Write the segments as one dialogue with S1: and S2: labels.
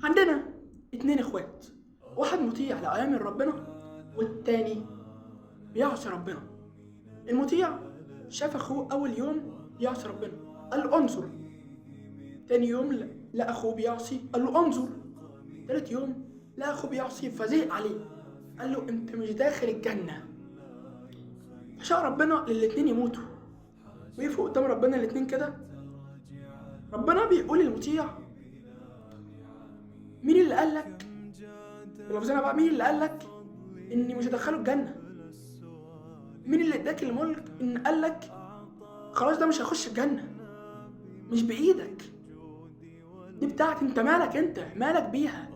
S1: عندنا اتنين اخوات، واحد مطيع لأوامر ربنا والتاني بيعصي ربنا. المطيع شاف اخوه اول يوم بيعصي ربنا قال له انظر، تاني يوم لقى اخوه بيعصي قال له انظر، تالت يوم لقى اخوه بيعصي فزهق عليه قال له انت مش داخل الجنة. فشاء ربنا للاتنين يموتوا وقفوا قدام ربنا الاتنين كده. ربنا بيقول للمطيع مين اللي قال لك، بلفظنا بقى، مين اللي قال لك اني مش هدخله الجنة؟ مين اللي اداك الملك ان قال لك خلاص ده مش هيخش الجنة؟ مش بايدك، دي بتاعتي انت، مالك انت مالك بيها؟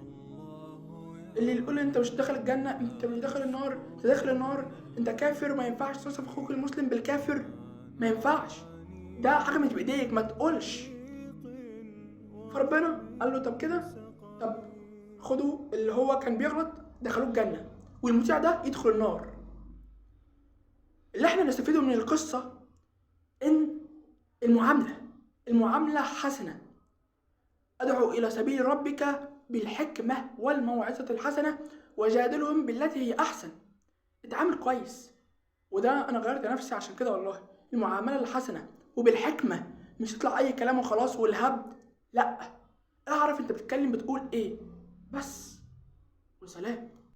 S1: اللي يقول انت مش داخل الجنة، انت مش داخل النار، انت داخل النار، انت كافر وما ينفعش تصف اخوك المسلم بالكافر، ما ينفعش، ده حاجة مش بايديك ما تقولش. فربنا قال له طب كده، طب خدوا اللي هو كان بيغلط دخلوه الجنة والمطيع ده يدخل النار. اللي احنا نستفيده من القصة ان المعاملة حسنة. ادعو الى سبيل ربك بالحكمة والموعظة الحسنة وجادلهم بالتي هي احسن. اتعامل كويس، وده انا غيرت نفسي عشان كده والله. المعاملة الحسنة وبالحكمة، مش تطلع اي كلام وخلاص والهبد، لا، اعرف انت بتتكلم بتقول ايه بس، وسلام.